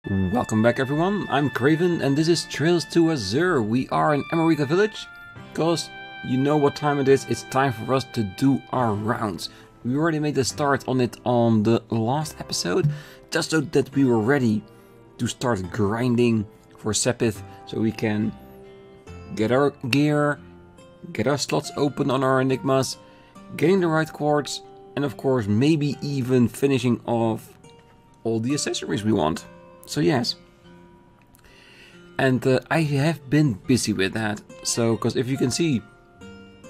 Welcome back everyone, I'm Craven and this is Trails to Azure. We are in America Village, because you know what time it is, it's time for us to do our rounds. We already made a start on it on the last episode, just so that we were ready to start grinding for Sepith, so we can get our gear, get our slots open on our enigmas, getting the right quartz, and of course maybe even finishing off all the accessories we want. So yes, and I have been busy with that. So, because if you can see,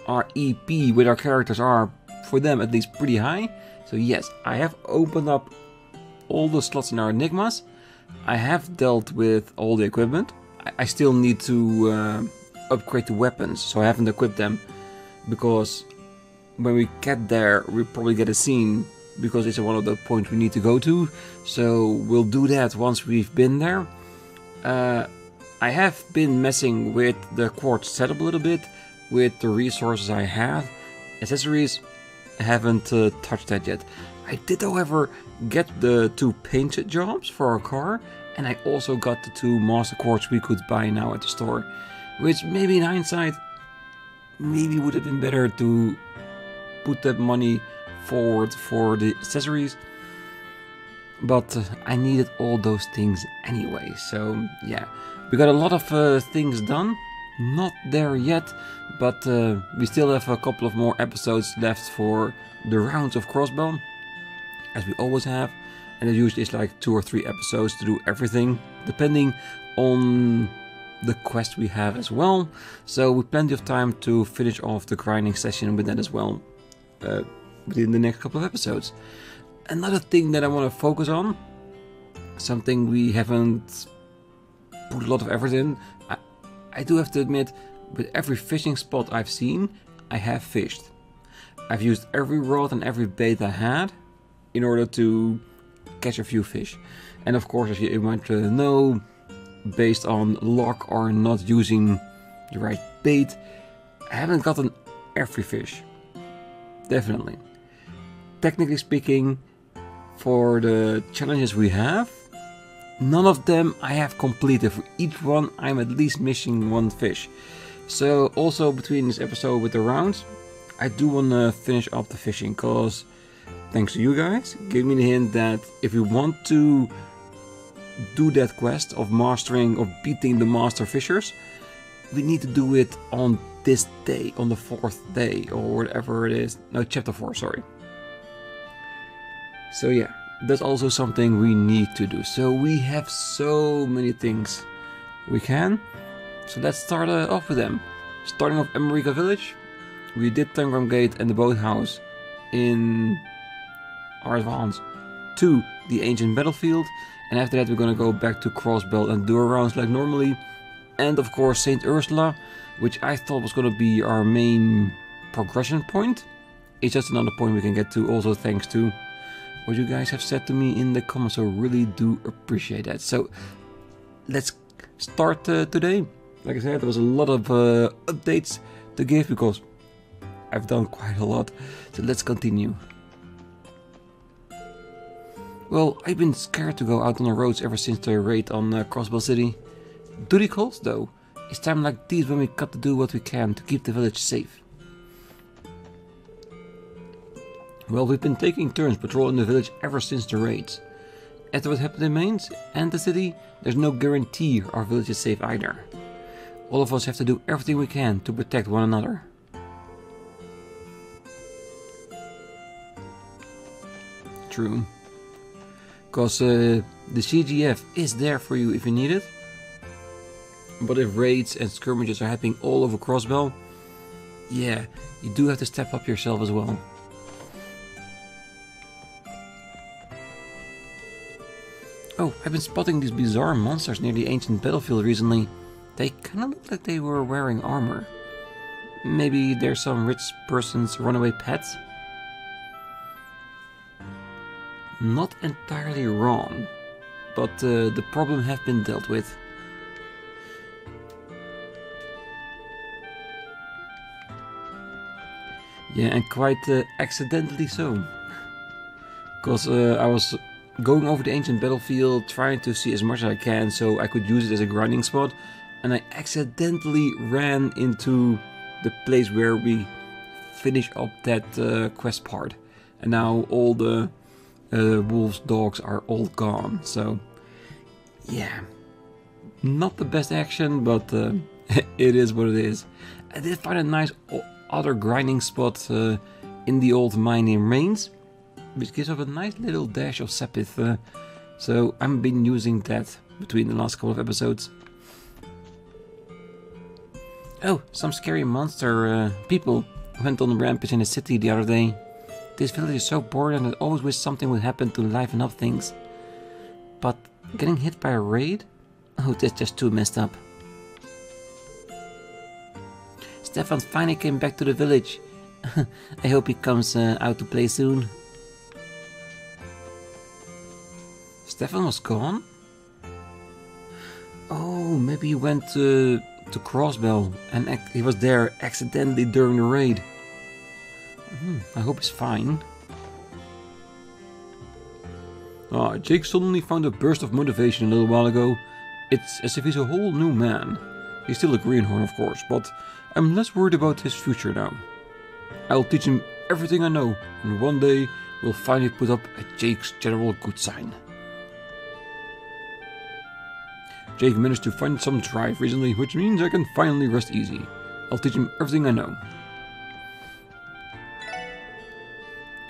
our EP with our characters are, for them at least, pretty high. So yes, I have opened up all the slots in our enigmas. I have dealt with all the equipment. I still need to upgrade the weapons, so I haven't equipped them, because when we get there, we'll probably get a scene, because it's one of the points we need to go to. So we'll do that once we've been there. I have been messing with the quartz setup a little bit, with the resources I have. Accessories, I haven't touched that yet. I did, however, get the 2 paint jobs for our car, and I also got the 2 master quartz we could buy now at the store, which maybe in hindsight, maybe would have been better to put that money forward for the accessories, but I needed all those things anyway. So yeah, we got a lot of things done, not there yet, but we still have a couple of more episodes left for the rounds of Crossbell, as we always have, and it usually is like 2 or 3 episodes to do everything, depending on the quest we have as well. So with plenty of time to finish off the grinding session with that as well, within the next couple of episodes. Another thing that I want to focus on, something we haven't put a lot of effort in, I do have to admit, with every fishing spot I've seen, I have fished. I've used every rod and every bait I had in order to catch a few fish. And of course, as you might know, based on luck or not using the right bait, I haven't gotten every fish. Definitely. Technically speaking, for the challenges we have, none of them I have completed. For each one, I'm at least missing 1 fish. So also between this episode with the rounds, I do want to finish up the fishing, because thanks to you guys, gave me the hint that if we want to do that quest of mastering or beating the master fishers, we need to do it on this day, on the 4th day, or whatever it is. No, chapter 4, sorry. So yeah, that's also something we need to do. So we have so many things we can. So let's start off with them. Starting off America Village, we did Tangram Gate and the boathouse in our advance to the ancient battlefield. And after that we're gonna go back to Crossbell and do our rounds like normally. And of course Saint Ursula, which I thought was gonna be our main progression point. It's just another point we can get to, also thanks to what you guys have said to me in the comments, so really do appreciate that. So let's start today. Like I said, there was a lot of updates to give, because I've done quite a lot. So let's continue. Well, I've been scared to go out on the roads ever since the raid on Crossbell City. Duty calls though. It's time like these when we got to do what we can to keep the village safe. Well, we've been taking turns patrolling the village ever since the raids. After what happened in Mainz and the city, there's no guarantee our village is safe either. All of us have to do everything we can to protect one another. True. Because the CGF is there for you if you need it. But if raids and skirmishes are happening all over Crossbell, yeah, you do have to step up yourself as well. Oh, I've been spotting these bizarre monsters near the ancient battlefield recently. They kinda look like they were wearing armor. Maybe they're some rich person's runaway pets? Not entirely wrong, but the problem has been dealt with. Yeah, and quite accidentally so. Because I was going over the ancient battlefield, trying to see as much as I can so I could use it as a grinding spot, and I accidentally ran into the place where we finish up that quest part, and now all the wolves' dogs are all gone. So yeah, not the best action, but it is what it is. I did find a nice other grinding spot in the old mine in Rains, which gives us a nice little dash of Sepith, so I've been using that between the last couple of episodes. Oh, some scary monster people went on a rampage in the city the other day. This village is so bored and I always wish something would happen to liven up things. But getting hit by a raid? Oh, that's just too messed up. Stefan finally came back to the village. I hope he comes out to play soon. Stefan was gone? Oh, maybe he went to Crossbell and he was there accidentally during the raid. I hope he's fine. Jake suddenly found a burst of motivation a little while ago. It's as if he's a whole new man. He's still a greenhorn, of course, but I'm less worried about his future now. I'll teach him everything I know, and one day we'll finally put up a Jake's General Good sign. Jake managed to find some drive recently, which means I can finally rest easy. I'll teach him everything I know.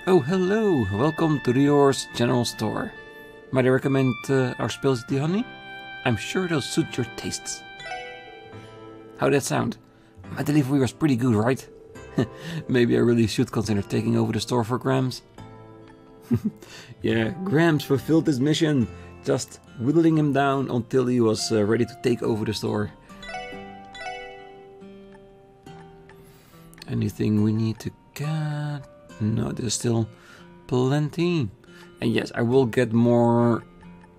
Oh, hello! Welcome to Rior's General Store. Might I recommend our specialty honey? I'm sure it'll suit your tastes. How'd that sound? My delivery was pretty good, right? Maybe I really should consider taking over the store for Grams. Yeah, Grams fulfilled his mission, just whittling him down until he was ready to take over the store. Anything we need to get? No, there's still plenty. And yes, I will get more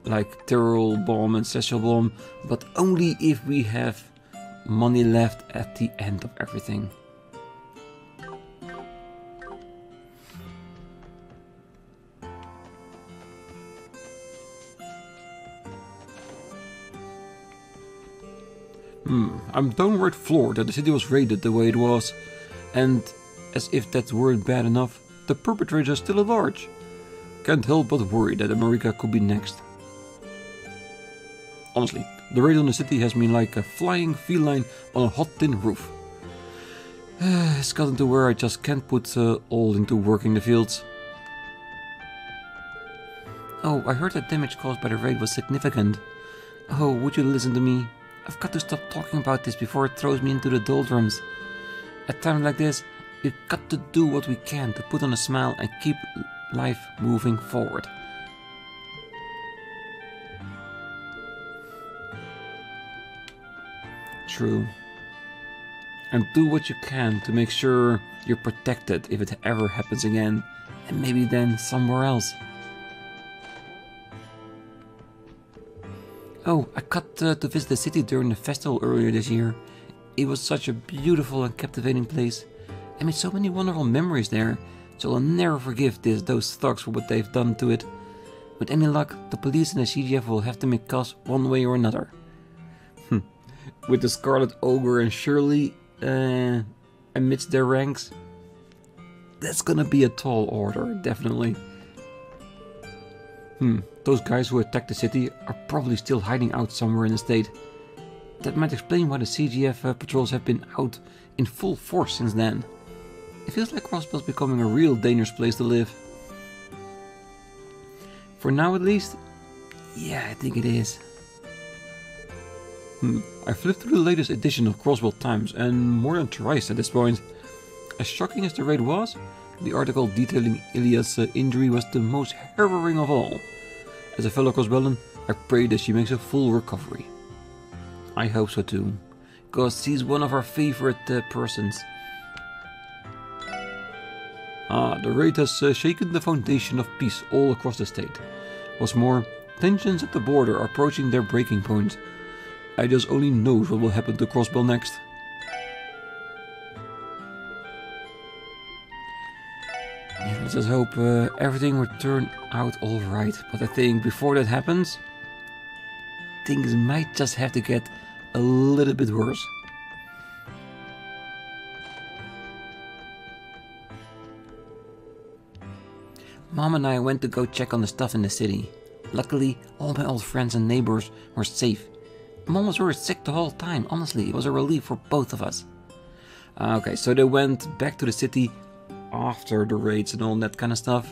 like Tyrrell Bomb and Sessile Bomb, but only if we have money left at the end of everything. I'm downright floored that the city was raided the way it was, and as if that weren't bad enough, the perpetrator is still at large. Can't help but worry that America could be next. Honestly, the raid on the city has been like a flying feline on a hot tin roof. It's gotten to where I just can't put all into working the fields. Oh, I heard that damage caused by the raid was significant. Oh, would you listen to me? I've got to stop talking about this before it throws me into the doldrums. At times like this, we've got to do what we can to put on a smile and keep life moving forward. True. And do what you can to make sure you're protected if it ever happens again, and maybe then somewhere else. Oh, I got to visit the city during the festival earlier this year. It was such a beautiful and captivating place. I made so many wonderful memories there, so I'll never forgive those thugs for what they've done to it. With any luck, the police and the CGF will have to make cuts one way or another. With the Scarlet Ogre and Shirley amidst their ranks, that's gonna be a tall order, definitely. Those guys who attacked the city are probably still hiding out somewhere in the state. That might explain why the CGF patrols have been out in full force since then. It feels like Crossbell's becoming a real dangerous place to live. For now at least, yeah, I think it is. I flipped through the latest edition of Crossbell Times, and more than twice at this point. As shocking as the raid was, the article detailing Ilia's injury was the most harrowing of all. As a fellow Crossbellan, I pray that she makes a full recovery. I hope so too, because she's one of our favorite persons. The raid has shaken the foundation of peace all across the state. What's more, tensions at the border are approaching their breaking point. I just only knows what will happen to Crossbell next. Let's just hope everything will turn out alright. But I think before that happens, things might just have to get a little bit worse. Mom and I went to go check on the stuff in the city. Luckily, all my old friends and neighbors were safe. Mom was worried sick the whole time. Honestly, it was a relief for both of us. Okay, so they went back to the city after the raids and all that kind of stuff.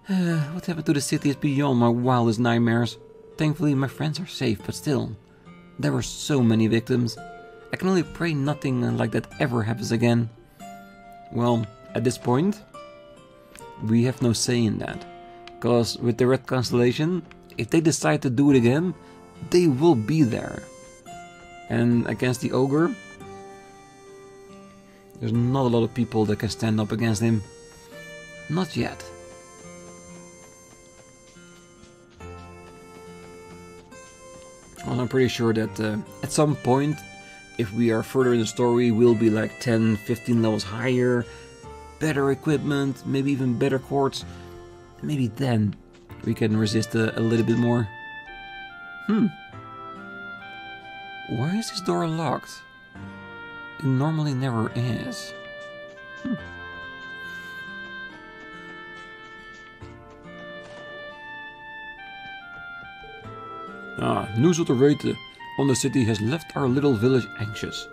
What happened to the city is beyond my wildest nightmares. Thankfully, my friends are safe, but still, there were so many victims. I can only pray nothing like that ever happens again. Well, at this point, we have no say in that. Because with the Red Constellation, if they decide to do it again, they will be there. And against the Ogre, there's not a lot of people that can stand up against him. Not yet. Well, I'm pretty sure that at some point, if we are further in the story, we'll be like 10, 15 levels higher, better equipment, maybe even better quartz. Maybe then we can resist a little bit more. Why is this door locked? It normally never is. News of the raid on the city has left our little village anxious.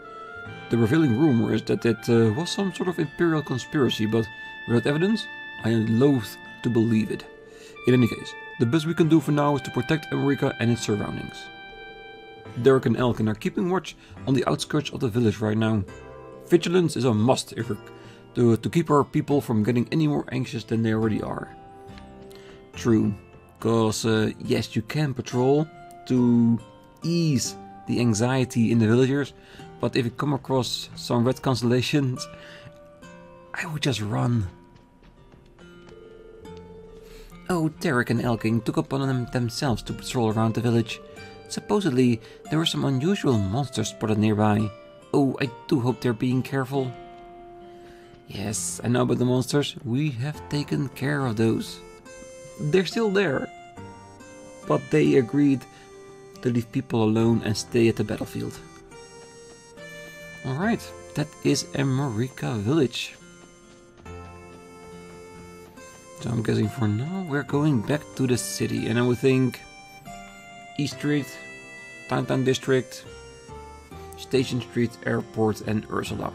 The prevailing rumor is that it was some sort of imperial conspiracy, but without evidence, I am loath to believe it. In any case, the best we can do for now is to protect America and its surroundings. Derek and Elkin are keeping watch on the outskirts of the village right now. Vigilance is a must to keep our people from getting any more anxious than they already are. True, because yes, you can patrol to ease the anxiety in the villagers, but if you come across some red constellations, I would just run. Oh, Derek and Elkin took upon themselves to patrol around the village. Supposedly, there were some unusual monsters spotted nearby. Oh, I do hope they're being careful. Yes, I know about the monsters. We have taken care of those. They're still there. But they agreed to leave people alone and stay at the battlefield. Alright, that is America Village. So I'm guessing for now we're going back to the city, and I would think East Street, Downtown District, Station Street, Airport, and Ursula.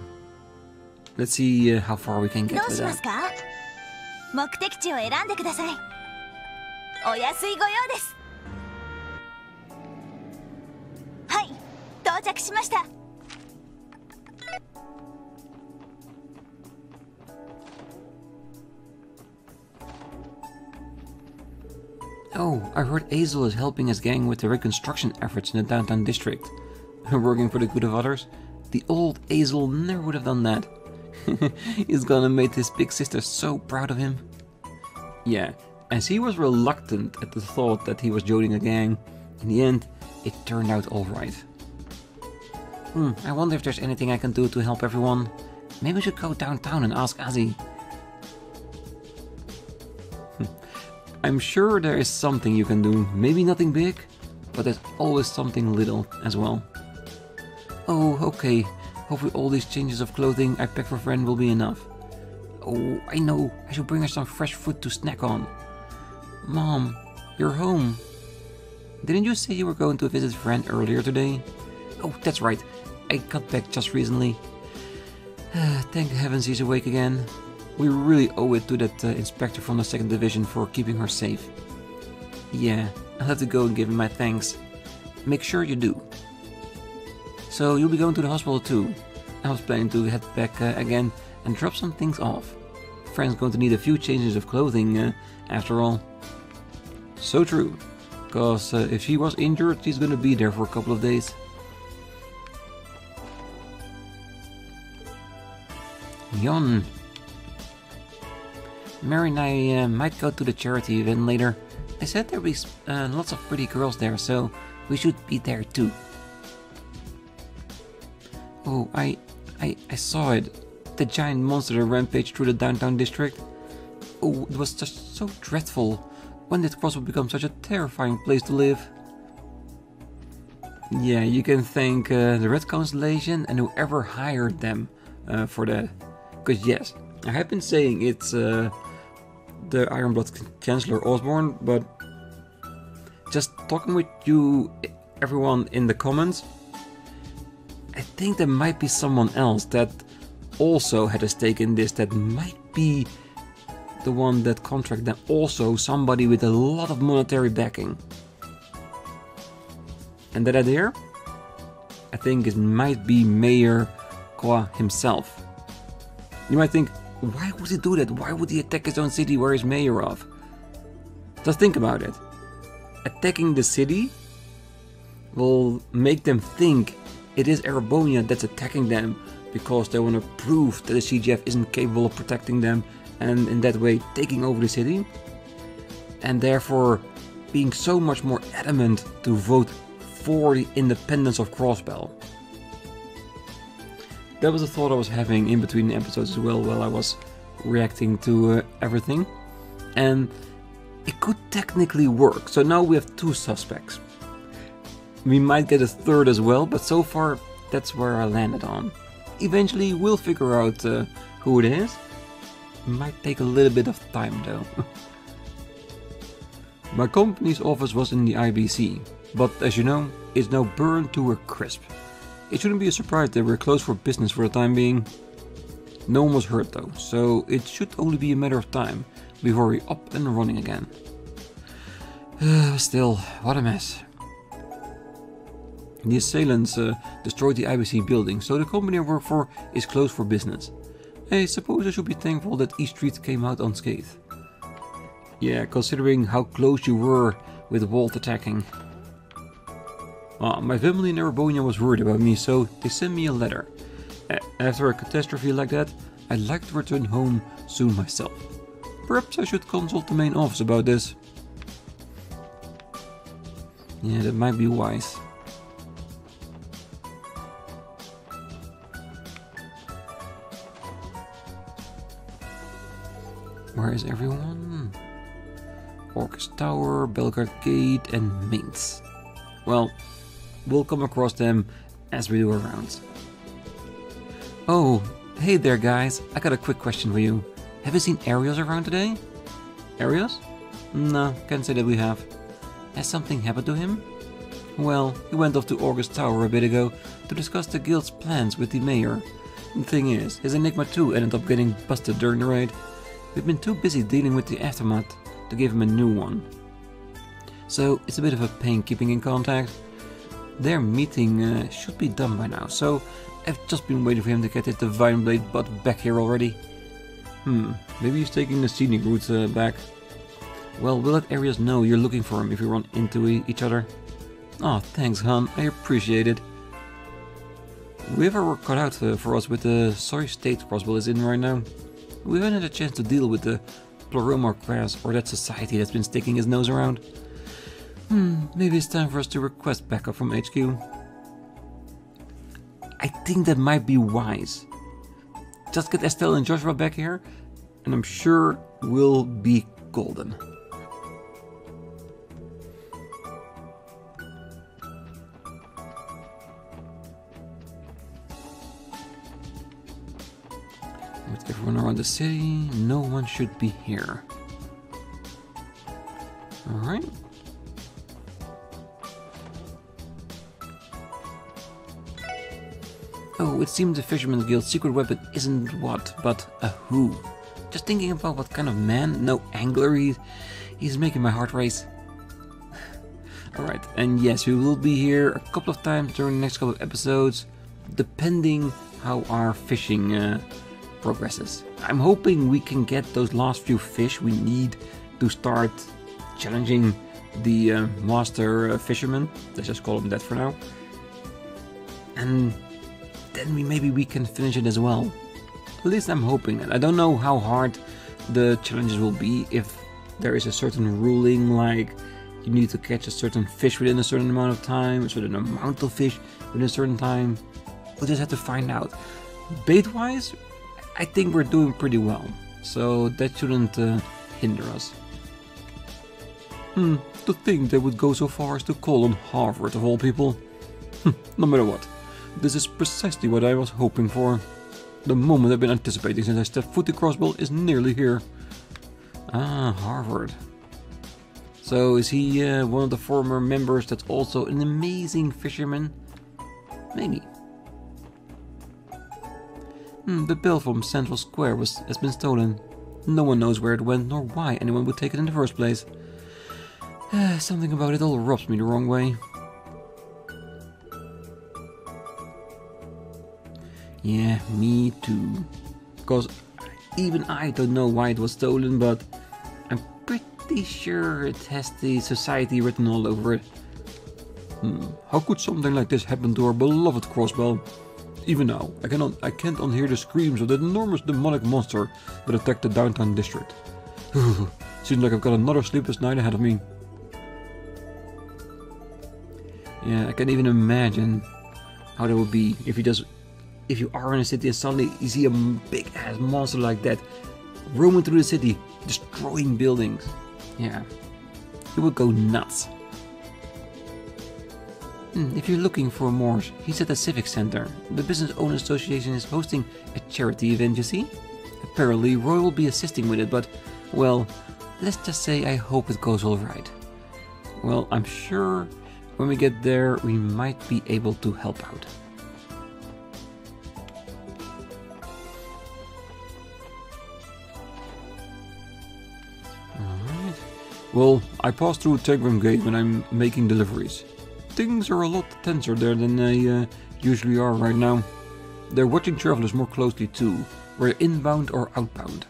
Let's see how far we can get with that. 目的地を選んでください。お安いご用です。はい、到着しました。Oh, I heard Azure is helping his gang with the reconstruction efforts in the downtown district. Working for the good of others? The old Azure never would have done that. He's gonna make his big sister so proud of him. Yeah, as he was reluctant at the thought that he was joining a gang, in the end, it turned out alright. I wonder if there's anything I can do to help everyone. Maybe we should go downtown and ask Azzy. I'm sure there is something you can do, maybe nothing big, but there's always something little as well. Oh, okay, hopefully all these changes of clothing I packed for friend will be enough. Oh, I know, I should bring her some fresh food to snack on. Mom, you're home. Didn't you say you were going to visit a friend earlier today? Oh, that's right, I got back just recently. Thank heavens he's awake again. We really owe it to that inspector from the 2nd Division for keeping her safe. Yeah, I'll have to go and give him my thanks. Make sure you do. So you'll be going to the hospital too. I was planning to head back again and drop some things off. Friend's going to need a few changes of clothing after all. So true, cause if she was injured, she's gonna be there for a couple of days. Yon. Mary and I might go to the charity event later. They said there'll be lots of pretty girls there, so we should be there too. Oh, I saw it. the giant monster that rampaged through the downtown district? Oh, it was just so dreadful. When did Crossbell become such a terrifying place to live? Yeah, you can thank the Red Constellation and whoever hired them for that. Because yes, I have been saying it's the Ironblood Chancellor Osborne, but just talking with you, everyone in the comments, I think there might be someone else that also had a stake in this, that might be the one that contracted them, also somebody with a lot of monetary backing. And that idea, I think it might be Mayor Kwa himself. You might think, why would he do that? Why would he attack his own city where he's mayor of? Just think about it. Attacking the city will make them think it is Erebonia that's attacking them, because they want to prove that the CGF isn't capable of protecting them, and in that way taking over the city, and therefore being so much more adamant to vote for the independence of Crossbell. That was a thought I was having in between the episodes as well, while I was reacting to everything, and it could technically work. So now we have 2 suspects. We might get a 3rd as well, but so far that's where I landed on. Eventually we'll figure out who it is. Might take a little bit of time though. My company's office was in the IBC, but as you know, it's now burned to a crisp. It shouldn't be a surprise that we're closed for business for the time being. No one was hurt though, so it should only be a matter of time before we're up and running again. Still, what a mess. The assailants destroyed the IBC building, so the company I work for is closed for business. I suppose I should be thankful that East Street came out unscathed. Yeah, considering how close you were with Walt attacking. My family in Erebonia was worried about me, so they sent me a letter. After a catastrophe like that, I'd like to return home soon myself. Perhaps I should consult the main office about this. Yeah, that might be wise. Where is everyone? Orcus Tower, Belgard Gate, and Mainz. Well, we'll come across them as we do our rounds. Oh, hey there guys, I got a quick question for you. Have you seen Arios around today? Arios? No, can't say that we have. Has something happened to him? Well, he went off to Orcus Tower a bit ago to discuss the guild's plans with the mayor. The thing is, his Enigma 2 ended up getting busted during the raid. We've been too busy dealing with the aftermath to give him a new one. So it's a bit of a pain keeping in contact. Their meeting should be done by now, so I've just been waiting for him to get his Divine Blade butt back here already. Maybe he's taking the scenic route back. Well, we'll let Arios know you're looking for him if you run into each other. Oh, thanks, hon, I appreciate it. We have our work cut out for us with the sorry state Crossbell is in right now. We haven't had a chance to deal with the Pleroma Grass or that society that's been sticking his nose around. Maybe it's time for us to request backup from HQ. I think that might be wise. Just get Estelle and Joshua back here, and I'm sure we'll be golden. With everyone around the city, no one should be here. Alright. Oh, it seems the Fisherman's Guild's secret weapon isn't what, but a who. Just thinking about what kind of man, no angler he's making my heart race. Alright, and yes, we will be here a couple of times during the next couple of episodes, depending how our fishing progresses. I'm hoping we can get those last few fish we need to start challenging the master fisherman. Let's just call him that for now. And then maybe we can finish it as well. At least I'm hoping that. I don't know how hard the challenges will be, if there is a certain ruling like you need to catch a certain fish within a certain amount of time, a certain amount of fish within a certain time. We'll just have to find out. Bait wise, I I think we're doing pretty well, so that shouldn't hinder us. To think they would go so far as to call on Harvard of all people. No matter what, this is precisely what I was hoping for. The moment I've been anticipating since I stepped foot to Crossbell is nearly here. Ah, Harvard. So is he one of the former members that's also an amazing fisherman? Maybe. The bell from Central Square has been stolen. No one knows where it went nor why anyone would take it in the first place. Something about it all rubs me the wrong way. Yeah, me too. Because even I don't know why it was stolen, but I'm pretty sure it has the society written all over it. How could something like this happen to our beloved Crossbell? Even now, I can't unhear the screams of that enormous demonic monster that attacked the downtown district. Seems like I've got another sleepless night ahead of me. Yeah, I can't even imagine how that would be if you are in a city and suddenly you see a big ass monster like that roaming through the city, destroying buildings. Yeah, it would go nuts. If you're looking for Morse, he's at the Civic Center. The Business Owners Association is hosting a charity event, you see? Apparently Roy will be assisting with it, but, well, let's just say I hope it goes alright. Well, I'm sure when we get there we might be able to help out. Alright. Well, I pass through Tegram Gate when I'm making deliveries. Things are a lot tenser there than they usually are right now. They're watching travelers more closely too, whether inbound or outbound.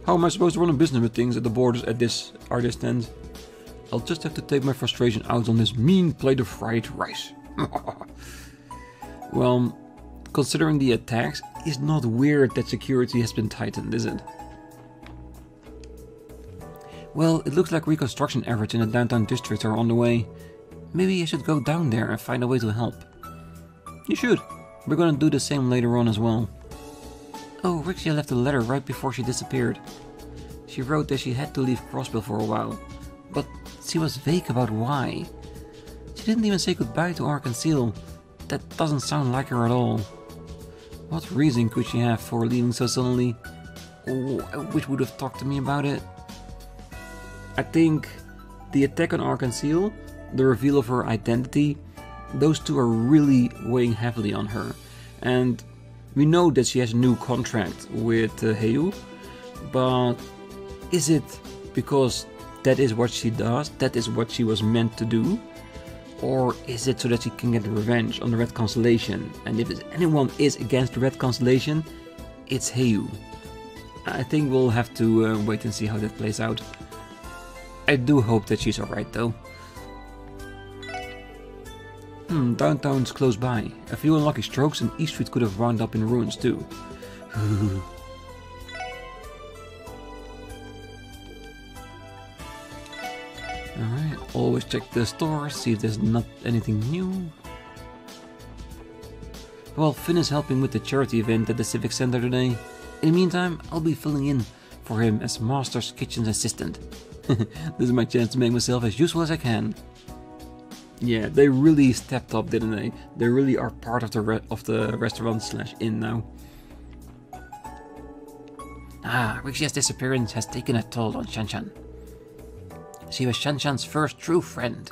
How am I supposed to run a business with things at the borders at this end? I'll just have to take my frustration out on this mean plate of fried rice. Well, considering the attacks, it's not weird that security has been tightened, is it? Well, it looks like reconstruction efforts in the downtown district are on the way. Maybe I should go down there and find a way to help. You should. We're gonna do the same later on as well. Oh, Rixia left a letter right before she disappeared. She wrote that she had to leave Crossbell for a while, but she was vague about why. She didn't even say goodbye to Arkansil. That doesn't sound like her at all. What reason could she have for leaving so suddenly? Oh, I wish would have talked to me about it. I think the attack on Arkansil, the reveal of her identity, those two are really weighing heavily on her. And we know that she has a new contract with Heyu, but is it because that is what she does, that is what she was meant to do? Or is it so that she can get revenge on the Red Constellation? And if anyone is against the Red Constellation, it's Heyu. I think we'll have to wait and see how that plays out. I do hope that she's alright though. Downtown's close by. A few unlucky strokes and East Street could have wound up in ruins too. Alright, always check the store, see if there's not anything new. Well, Finn is helping with the charity event at the Civic Center today. In the meantime, I'll be filling in for him as Master's Kitchen's assistant. This is my chance to make myself as useful as I can. Yeah, they really stepped up, didn't they? They really are part of the restaurant/inn now. Rixia's disappearance has taken a toll on Shanshan. She was Shanshan's first true friend,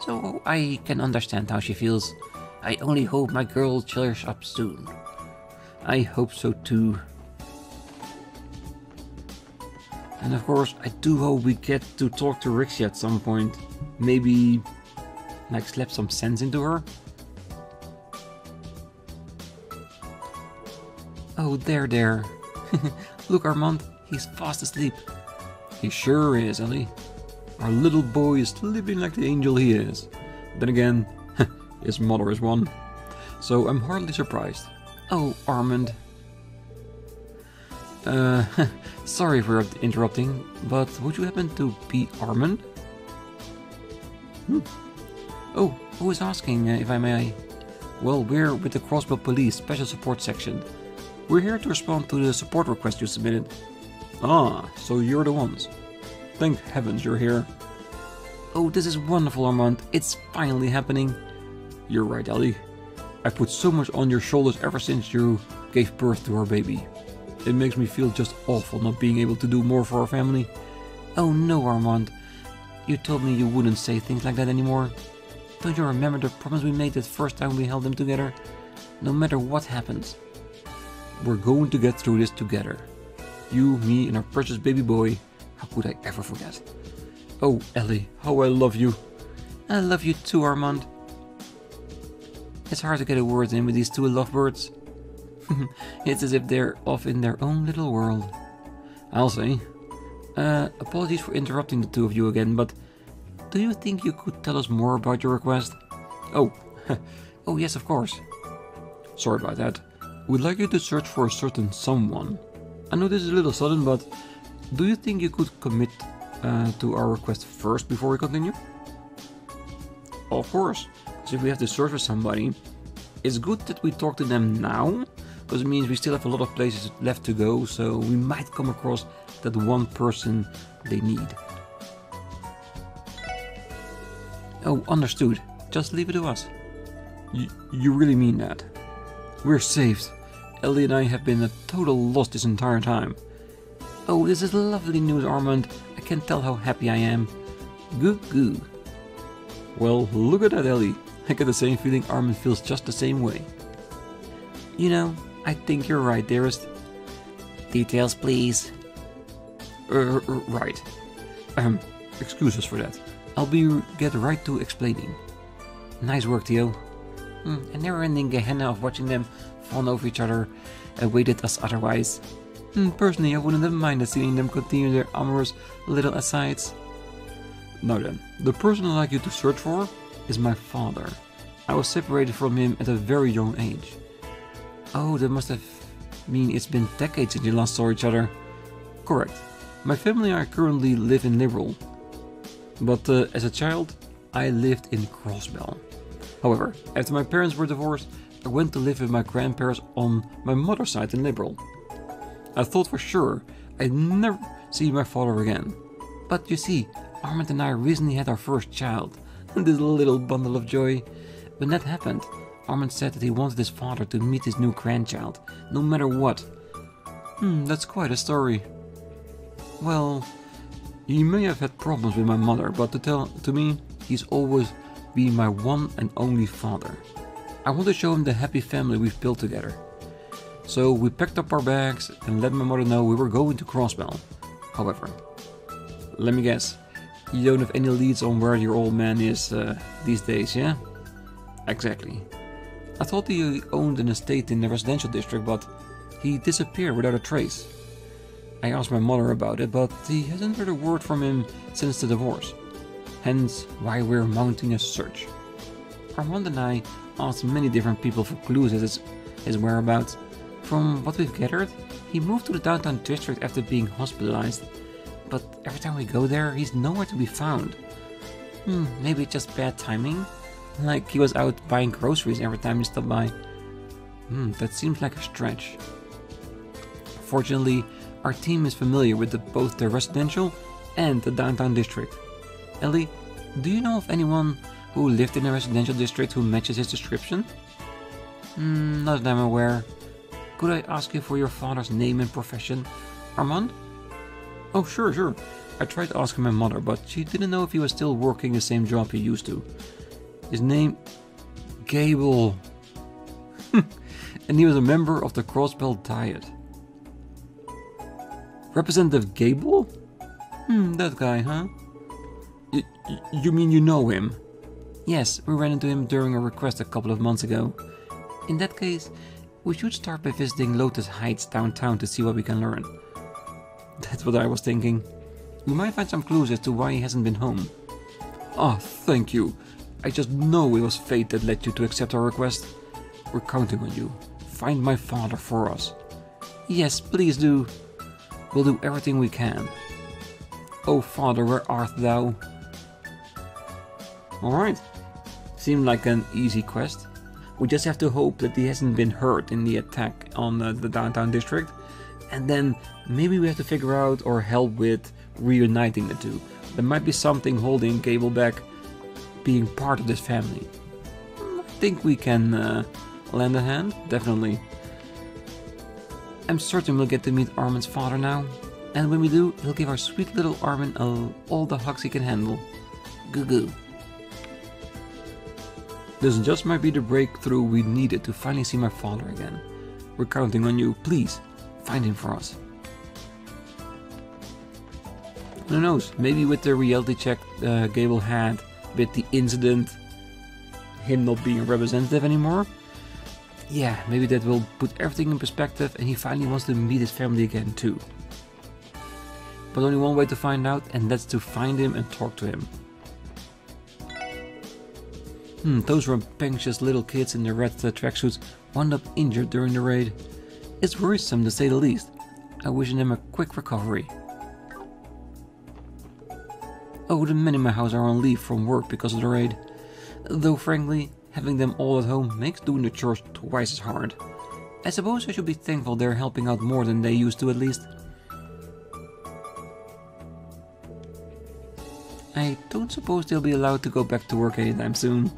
so I can understand how she feels. I only hope my girl cheers up soon. I hope so too. And of course, I do hope we get to talk to Rixia at some point. Maybe like slap some sense into her. Oh, there. Look, Armand, he's fast asleep. He sure is, Ellie. Our little boy is sleeping like the angel he is. Then again, his mother is one. So I'm hardly surprised. Oh, Armand. Sorry for interrupting, but would you happen to be Armand? Oh, who is asking, if I may? Well, we're with the Crossbell Police Special Support Section. We're here to respond to the support request you submitted. Ah, so you're the ones. Thank heavens you're here. Oh, this is wonderful, Armand. It's finally happening. You're right, Ellie. I put so much on your shoulders ever since you gave birth to our baby. It makes me feel just awful not being able to do more for our family. Oh no, Armand. You told me you wouldn't say things like that anymore. Don't you remember the promise we made that first time we held them together? No matter what happens, we're going to get through this together. You, me, and our precious baby boy. How could I ever forget? Oh, Ellie, how I love you. I love you too, Armand. It's hard to get a word in with these two lovebirds. It's as if they're off in their own little world. I'll say. Apologies for interrupting the two of you again, but do you think you could tell us more about your request? Oh, oh yes, of course. Sorry about that. We'd like you to search for a certain someone. I know this is a little sudden, but do you think you could commit to our request first before we continue? Of course, because if we have to search for somebody, it's good that we talk to them now, because it means we still have a lot of places left to go, so we might come across that one person they need. Oh, understood. Just leave it to us. You really mean that? We're saved. Ellie and I have been a total loss this entire time. Oh, this is lovely news, Armand. I can't tell how happy I am. Goo goo. Well, look at that, Ellie. I get the same feeling Armand feels just the same way. You know, I think you're right, dearest. Details, please. Right. Excuse us for that. I'll get right to explaining. Nice work, Theo. A never-ending Gehenna of watching them fawn over each other awaited us otherwise. Personally, I wouldn't have minded seeing them continue their amorous little asides. Now then, the person I'd like you to search for is my father. I was separated from him at a very young age. Oh, that must have mean it's been decades since you last saw each other. Correct. My family and I currently live in Liberal. But as a child, I lived in Crossbell. However, after my parents were divorced, I went to live with my grandparents on my mother's side in Liberal. I thought for sure I'd never see my father again. But you see, Armand and I recently had our first child. This little bundle of joy. When that happened, Armand said that he wanted his father to meet his new grandchild, no matter what. That's quite a story. Well, he may have had problems with my mother, but to me, he's always been my one and only father. I want to show him the happy family we've built together. So we packed up our bags and let my mother know we were going to Crossbell. However, let me guess, you don't have any leads on where your old man is these days, yeah? Exactly. I thought he owned an estate in the residential district, but he disappeared without a trace. I asked my mother about it, but he hasn't heard a word from him since the divorce. Hence why we're mounting a search. Armand and I asked many different people for clues as his whereabouts. From what we've gathered, he moved to the downtown district after being hospitalized. But every time we go there, he's nowhere to be found. Maybe it's just bad timing? Like he was out buying groceries every time you stop by. That seems like a stretch. Fortunately, our team is familiar with both the residential and the downtown district. Ellie, do you know of anyone who lived in a residential district who matches his description? Not that I'm aware. Could I ask you for your father's name and profession, Armand? Oh, sure. I tried to ask my mother, but she didn't know if he was still working the same job he used to. His name... Gable. And he was a member of the Crossbell Diet. Representative Gable? That guy, huh? You mean you know him? Yes, we ran into him during a request a couple of months ago. In that case, we should start by visiting Lotus Heights downtown to see what we can learn. That's what I was thinking. We might find some clues as to why he hasn't been home. Ah, thank you. I just know it was fate that led you to accept our request. We're counting on you. Find my father for us. Yes, please do. We'll do everything we can. Oh, Father, where art thou? Alright. Seemed like an easy quest. We just have to hope that he hasn't been hurt in the attack on the downtown district. And then maybe we have to figure out or help with reuniting the two. There might be something holding Gable back being part of this family. I think we can lend a hand, definitely. I'm certain we'll get to meet Armand's father now. And when we do, he'll give our sweet little Armand all the hugs he can handle. Goo goo. This just might be the breakthrough we needed to finally see my father again. We're counting on you. Please, find him for us. Who knows, maybe with the reality check Gable had with the incident, him not being a representative anymore, yeah, maybe that will put everything in perspective and he finally wants to meet his family again too. But only one way to find out, and that's to find him and talk to him. Those rambunctious little kids in the red tracksuits wound up injured during the raid. It's worrisome to say the least. I wish them a quick recovery. Oh, the men in my house are on leave from work because of the raid. Though frankly, having them all at home makes doing the chores twice as hard. I suppose I should be thankful they're helping out more than they used to at least. I don't suppose they'll be allowed to go back to work anytime soon.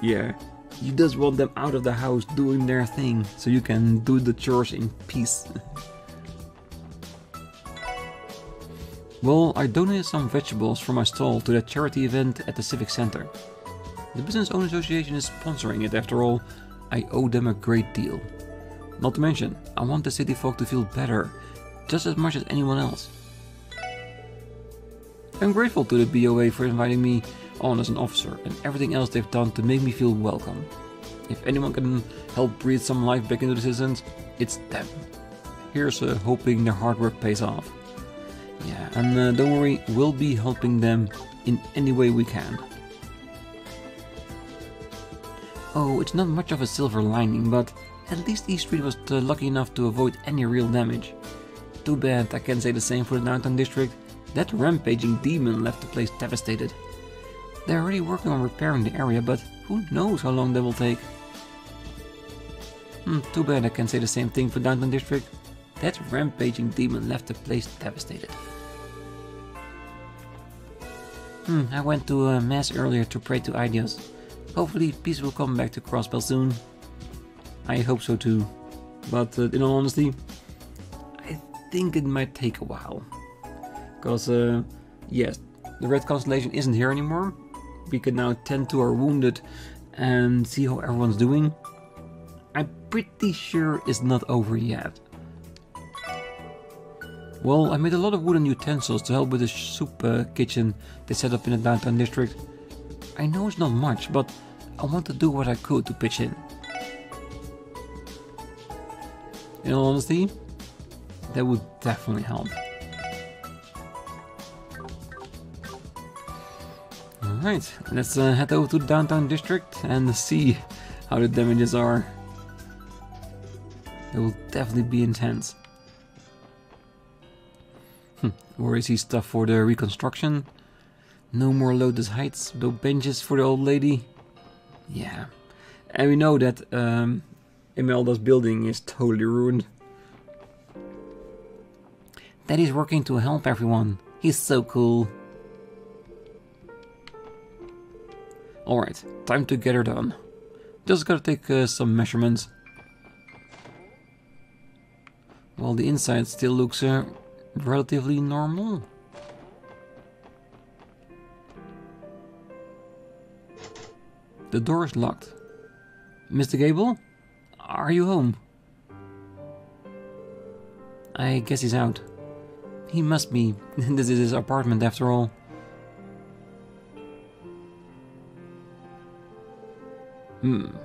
Yeah, you just want them out of the house doing their thing, so you can do the chores in peace. Well, I donated some vegetables from my stall to that charity event at the Civic Center. The Business Owners Association is sponsoring it after all. I owe them a great deal. Not to mention, I want the city folk to feel better, just as much as anyone else. I'm grateful to the BOA for inviting me on as an officer and everything else they've done to make me feel welcome. If anyone can help breathe some life back into the citizens, it's them. Here's hoping their hard work pays off. Yeah, and don't worry, we'll be helping them in any way we can. Oh, it's not much of a silver lining, but at least East Street was lucky enough to avoid any real damage. Too bad I can't say the same for the downtown district. That rampaging demon left the place devastated. They're already working on repairing the area, but who knows how long that will take. Too bad I can't say the same thing for downtown district. That rampaging demon left the place devastated. I went to mass earlier to pray to Ideas. Hopefully peace will come back to Crossbell soon. I hope so too. But in all honesty, I think it might take a while. Because, yes, the Red Constellation isn't here anymore. We can now tend to our wounded and see how everyone's doing. I'm pretty sure it's not over yet. Well, I made a lot of wooden utensils to help with the soup kitchen they set up in the downtown district. I know it's not much, but I want to do what I could to pitch in. In all honesty, that would definitely help. Alright, let's head over to the downtown district and see how the damages are. It will definitely be intense. Where is he stuff for the reconstruction? No more Lotus Heights, no benches for the old lady. Yeah, and we know that Imelda's building is totally ruined. Daddy's working to help everyone. He's so cool. Alright, time to get her done. Just gotta take some measurements. Well, the inside still looks relatively normal. The door is locked. Mr. Gable? Are you home? I guess he's out. He must be. This is his apartment after all.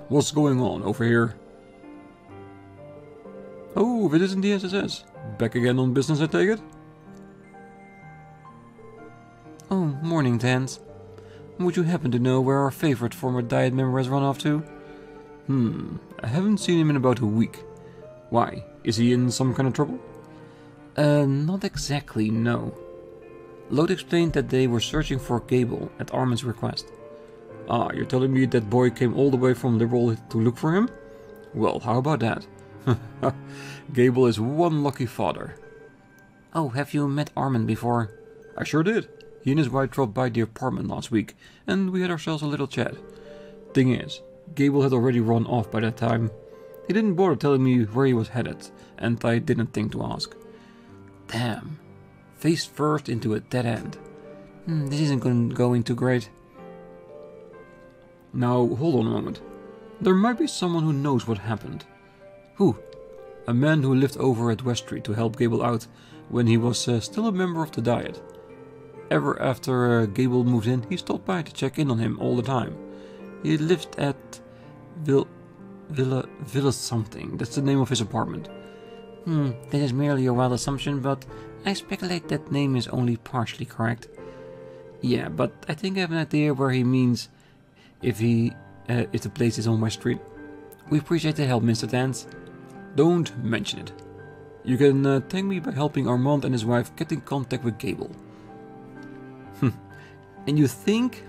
What's going on over here? Oh, if it isn't the SSS. Back again on business, I take it? Oh, morning, Tans. Would you happen to know where our favorite former Diet member has run off to? I haven't seen him in about a week. Why? Is he in some kind of trouble? Not exactly, no. Lloyd explained that they were searching for Gable at Armands' request. Ah, you're telling me that boy came all the way from Liberal to look for him? Well, how about that? Gable is one lucky father. Oh, have you met Armand before? I sure did. He and his wife dropped by the apartment last week, and we had ourselves a little chat. Thing is, Gable had already run off by that time. He didn't bother telling me where he was headed, and I didn't think to ask. Damn. Face first into a dead end. This isn't going too great. Now, hold on a moment. There might be someone who knows what happened. Who? A man who lived over at West Street to help Gable out when he was still a member of the Diet. Ever after Gable moved in, he stopped by to check in on him all the time. He lived at Villa something. That's the name of his apartment. That is merely a wild assumption, but I speculate that name is only partially correct. Yeah, but I think I have an idea where he means if the place is on West Street. We appreciate the help, Mr. Tans. Don't mention it. You can thank me by helping Armand and his wife get in contact with Gable. And you think,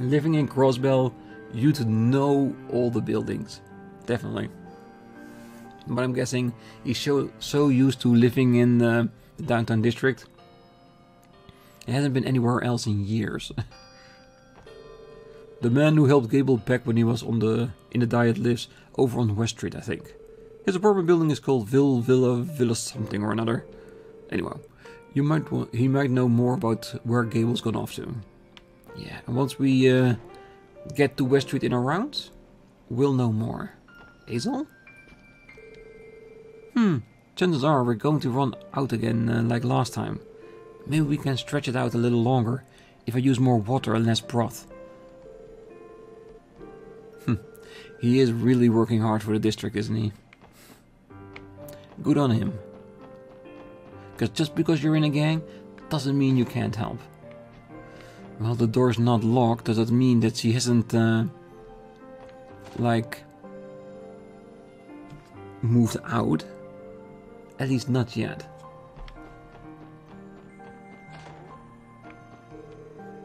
living in Crossbell, you'd know all the buildings. Definitely. But I'm guessing he's so used to living in the downtown district. He hasn't been anywhere else in years. The man who helped Gable back when he was in the Diet lives over on West Street, I think. His apartment building is called Villa something or another. Anyway, he might know more about where Gable's gone off to. Yeah, and once we get to West Street in our rounds, we'll know more. Hazel? Chances are we're going to run out again like last time. Maybe we can stretch it out a little longer if I use more water and less broth. He is really working hard for the district, isn't he? Good on him. Because just because you're in a gang, doesn't mean you can't help. Well, the door's not locked. Does that mean that she hasn't, like, moved out? At least not yet.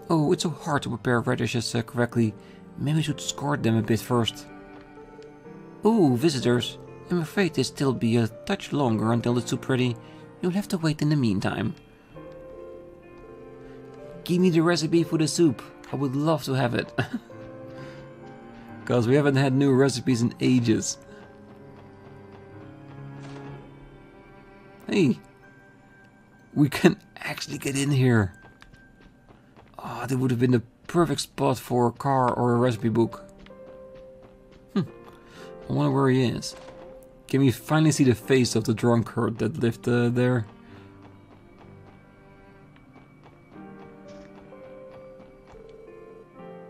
Oh, it's so hard to prepare radishes correctly. Maybe we should score them a bit first. Ooh, visitors. I'm afraid this still be a touch longer until it's too pretty. You'll have to wait in the meantime. Give me the recipe for the soup. I would love to have it. Because we haven't had new recipes in ages. Hey. We can actually get in here. Oh, that would have been the perfect spot for a car or a recipe book. I wonder where he is. Can we finally see the face of the drunkard that lived there?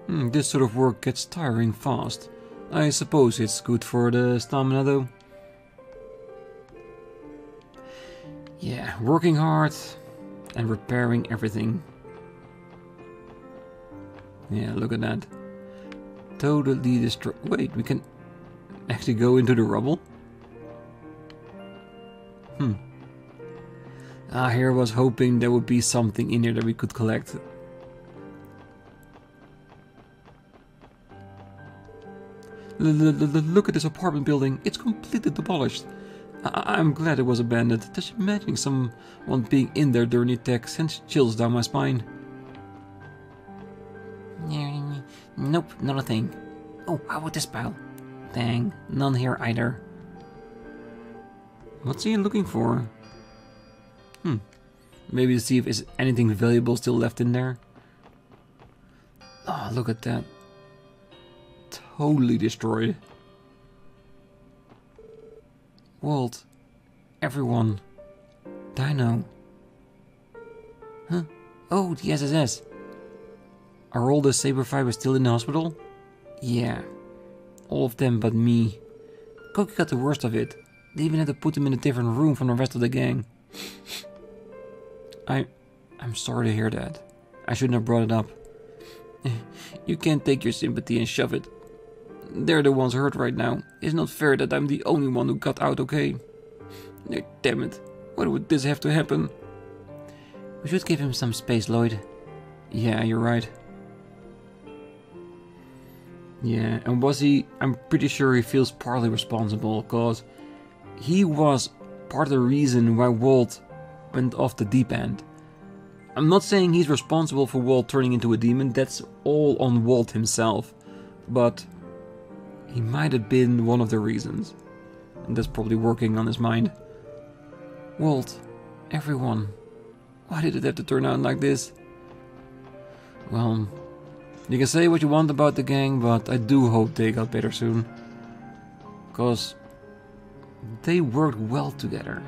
This sort of work gets tiring fast. I suppose it's good for the stamina though. Yeah, working hard and repairing everything. Yeah, look at that. Totally destroyed. Wait, we can actually go into the rubble? Here I was hoping there would be something in here that we could collect. Look at this apartment building. It's completely demolished. I'm glad it was abandoned. Just imagining someone being in there during the attack sends chills down my spine. Nope, not a thing. Oh, how about this pile? Dang, none here either. What's he looking for? Maybe to see if there's anything valuable still left in there. Oh, look at that. Totally destroyed. Walt. Everyone. Dino. Huh? Oh, the SSS. Are all the saber fibers still in the hospital? Yeah. All of them but me. Koki got the worst of it. They even had to put him in a different room from the rest of the gang. I'm sorry to hear that. I shouldn't have brought it up. You can't take your sympathy and shove it. They're the ones hurt right now. It's not fair that I'm the only one who got out okay. Damn it. Why would this have to happen? We should give him some space, Lloyd. Yeah, you're right. Yeah, and was he... I'm pretty sure he feels partly responsible, because he was part of the reason why Walt went off the deep end. I'm not saying he's responsible for Walt turning into a demon, that's all on Walt himself. But he might have been one of the reasons. And that's probably working on his mind. Walt, everyone, why did it have to turn out like this? Well, you can say what you want about the gang, but I do hope they got better soon. Because they worked well together.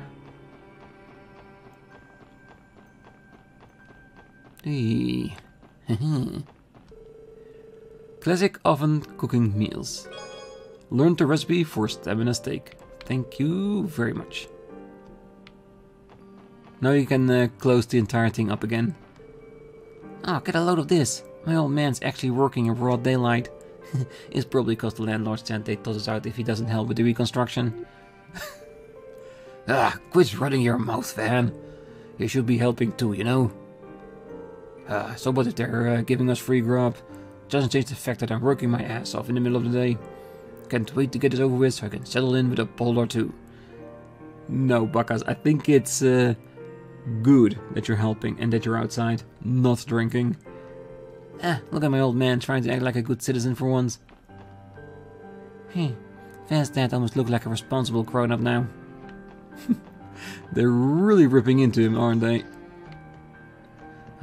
Hey. Classic oven cooking meals. Learned the recipe for stamina steak. Thank you very much. Now you can close the entire thing up again. Oh, get a load of this. My old man's actually working in broad daylight. It's probably because the landlord said they toss us out if he doesn't help with the reconstruction. Quit running your mouth, Van. You should be helping too, you know. So what if they're giving us free grub? Doesn't change the fact that I'm working my ass off in the middle of the day. Can't wait to get this over with so I can settle in with a bottle or two. No, Bakas, I think it's good that you're helping and that you're outside, not drinking. Look at my old man trying to act like a good citizen for once. Hey, Van's dad almost look like a responsible grown-up now. They're really ripping into him, aren't they?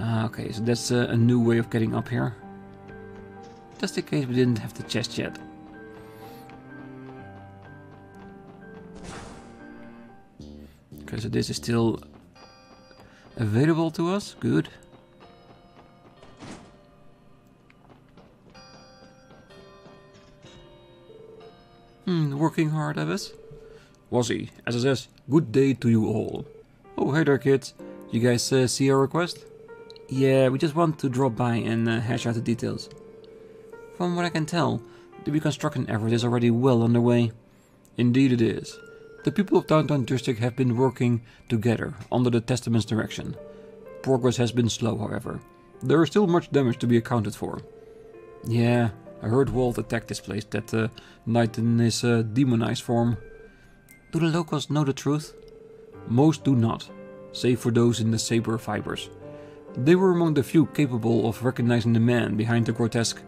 Okay, so that's a new way of getting up here. Just in case we didn't have the chest yet. Okay, so this is still available to us. Good. Working hard, Avis? Was he? As I says, good day to you all. Oh, hey there, kids. You guys see our request? Yeah, we just want to drop by and hash out the details. From what I can tell, the reconstruction effort is already well underway. Indeed it is. The people of Downtown District have been working together under the Testament's direction. Progress has been slow, however. There is still much damage to be accounted for. Yeah, I heard Walt attack this place that night in his demonized form. Do the locals know the truth? Most do not, save for those in the saber fibers. They were among the few capable of recognizing the man behind the grotesque.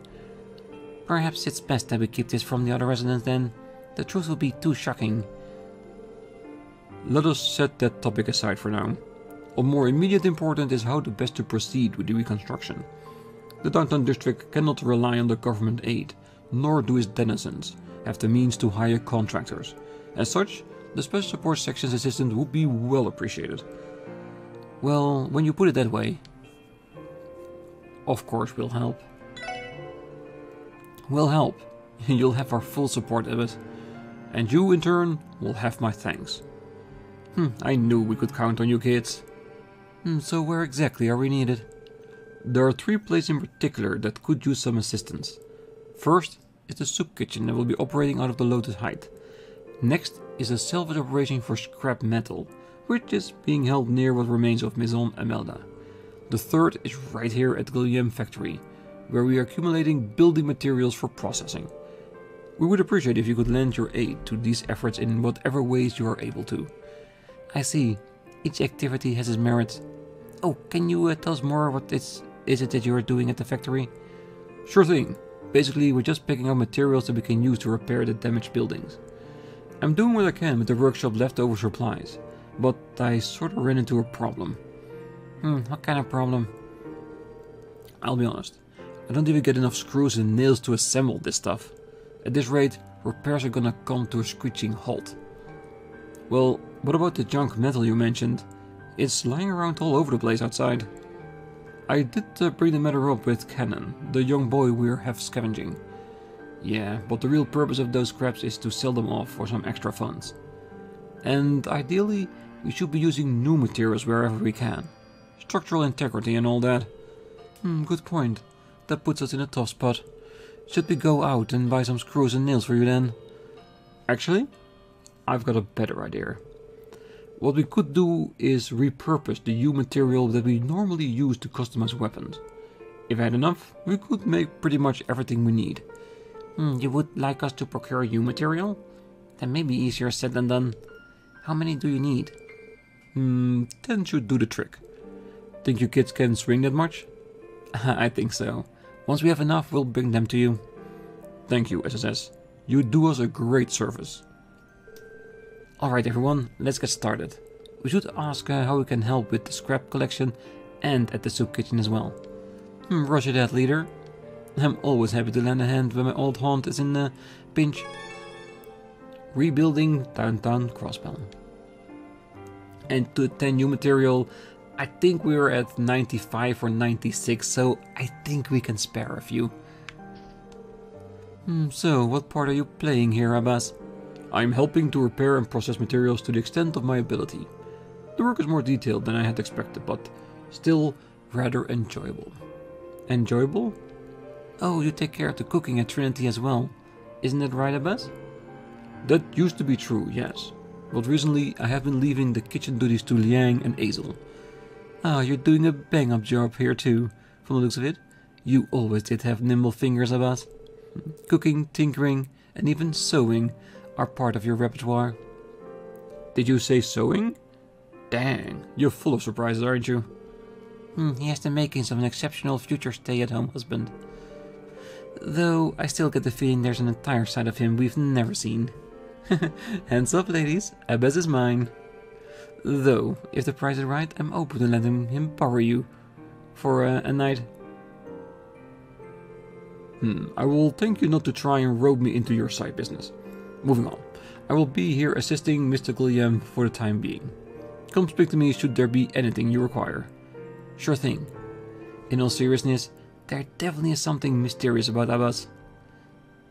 Perhaps it's best that we keep this from the other residents then. The truth will be too shocking. Let us set that topic aside for now. Of more immediate importance is how best to proceed with the reconstruction. The Downtown District cannot rely on the government aid, nor do its denizens have the means to hire contractors. As such, the Special Support Section's assistance would be well appreciated. Well, when you put it that way, of course we'll help. We'll help. You'll have our full support, Abbott. And you, in turn, will have my thanks. I knew we could count on you kids. So where exactly are we needed? There are 3 places in particular that could use some assistance. First is the soup kitchen that will be operating out of the Lotus Height. Next is a salvage operation for scrap metal, which is being held near what remains of Maison Imelda. The third is right here at the Guillaume factory, where we are accumulating building materials for processing. We would appreciate if you could lend your aid to these efforts in whatever ways you are able to. I see. Each activity has its merits. Oh, can you tell us more what is it that you are doing at the factory? Sure thing. Basically, we're just picking up materials that we can use to repair the damaged buildings. I'm doing what I can with the workshop leftover supplies, but I sort of ran into a problem. What kind of problem? I'll be honest. I don't even get enough screws and nails to assemble this stuff. At this rate, repairs are gonna come to a screeching halt. Well, what about the junk metal you mentioned? It's lying around all over the place outside. I did bring the matter up with Cannon, the young boy we have scavenging. Yeah, but the real purpose of those scraps is to sell them off for some extra funds. And ideally, we should be using new materials wherever we can. Structural integrity and all that. Good point. That puts us in a tough spot. Should we go out and buy some screws and nails for you then? Actually, I've got a better idea. What we could do is repurpose the U material that we normally use to customize weapons. If I had enough, we could make pretty much everything we need. You would like us to procure you material? That may be easier said than done. How many do you need? 10 should do the trick. Think you kids can swing that much? I think so. Once we have enough, we'll bring them to you. Thank you, SSS. You do us a great service. Alright everyone, let's get started. We should ask how we can help with the scrap collection and at the soup kitchen as well. Roger that, leader. I'm always happy to lend a hand when my old haunt is in a pinch. Rebuilding downtown Crossbell. And to 10 new material, I think we were at 95 or 96, so I think we can spare a few. So, what part are you playing here, Abbas? I'm helping to repair and process materials to the extent of my ability. The work is more detailed than I had expected, but still rather enjoyable. Enjoyable? Oh, you take care of the cooking at Trinity as well. Isn't that right, Abbas? That used to be true, yes. But recently I have been leaving the kitchen duties to Liang and Azel. Ah, you're doing a bang-up job here too, from the looks of it. You always did have nimble fingers, Abbas. Cooking, tinkering, and even sewing are part of your repertoire. Did you say sewing? Dang, you're full of surprises, aren't you? He has the makings of an exceptional future stay-at-home husband. Though I still get the feeling there's an entire side of him we've never seen. Hands up, ladies, Abbas is mine. Though, if the price is right, I'm open to letting him borrow you for a night. I will thank you not to try and rope me into your side business. Moving on. I will be here assisting Mr. Guillaume for the time being. Come speak to me should there be anything you require. Sure thing. In all seriousness, there definitely is something mysterious about Abbas.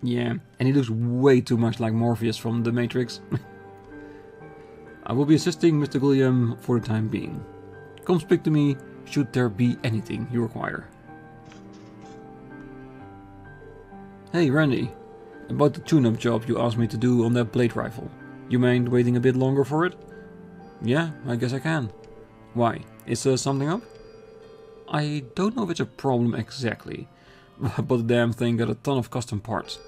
Yeah, and he looks way too much like Morpheus from The Matrix. I will be assisting Mr. Guillaume for the time being. Come speak to me should there be anything you require. Hey Randy, about the tune-up job you asked me to do on that blade rifle. You mind waiting a bit longer for it? Yeah, I guess I can. Why? Is there something up? I don't know if it's a problem exactly, but the damn thing got a ton of custom parts.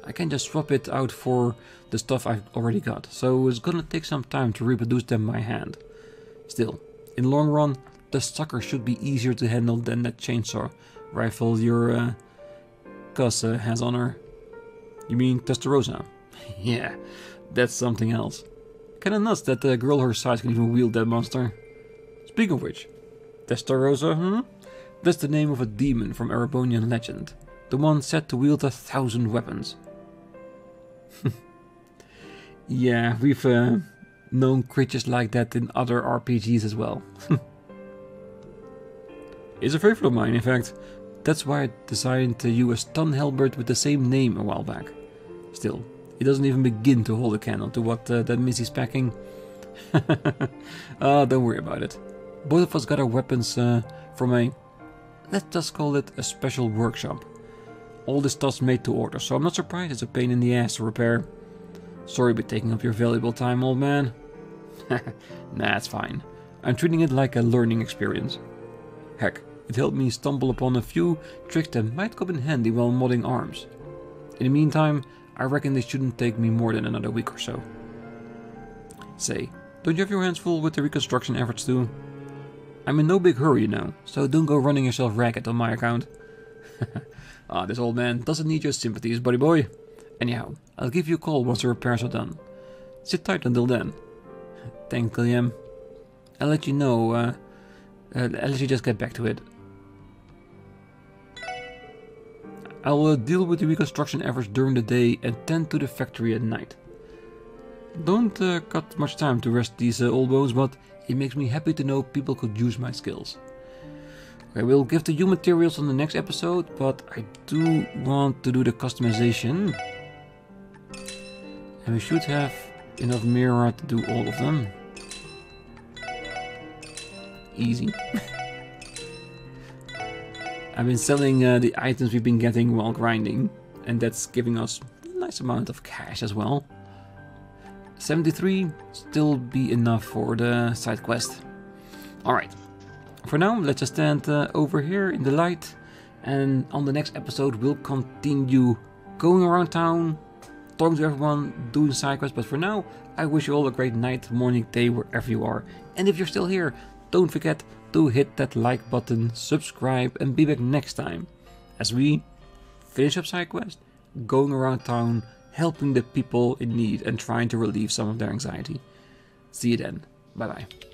I can just swap it out for the stuff I've already got, so it's gonna take some time to reproduce them by hand. Still, in the long run, the sucker should be easier to handle than that chainsaw rifle your cuss has on her. You mean Testarossa? Yeah, that's something else. Kinda nuts that the girl her size can even wield that monster. Speaking of which, Testarossa, That's the name of a demon from Erebonian legend. The one said to wield 1,000 weapons. Yeah, we've known creatures like that in other RPGs as well. It's a favorite of mine, in fact. That's why I decided to use a stun halberd with the same name a while back. Still, it doesn't even begin to hold a candle to what that Missy's packing. Don't worry about it. Both of us got our weapons from a, let's just call it a special workshop. All this stuff's made to order, so I'm not surprised it's a pain in the ass to repair. Sorry for taking up your valuable time, old man. Nah, it's fine. I'm treating it like a learning experience. Heck, it helped me stumble upon a few tricks that might come in handy while modding arms. In the meantime, I reckon this shouldn't take me more than another week or so. Say, don't you have your hands full with the reconstruction efforts too? I'm in no big hurry, you know, so don't go running yourself ragged on my account. This old man doesn't need your sympathies, buddy boy. Anyhow, I'll give you a call once the repairs are done. Sit tight until then. Thanks, William. I'll let you know, I'll let you just get back to it. I'll deal with the reconstruction efforts during the day and tend to the factory at night. Don't got much time to rest these old bones, but it makes me happy to know people could use my skills. Okay, we'll give the new materials on the next episode, but I do want to do the customization. And we should have enough mirror to do all of them. Easy. I've been selling the items we've been getting while grinding, and that's giving us a nice amount of cash as well. 73 still be enough for the side quest. Alright, for now let's just stand over here in the light, and on the next episode we'll continue going around town, talking to everyone, doing side quests. But for now, I wish you all a great night, morning, day, wherever you are. And if you're still here, don't forget to hit that like button, subscribe, and be back next time as we finish up side quest, going around town, helping the people in need and trying to relieve some of their anxiety. See you then. Bye bye.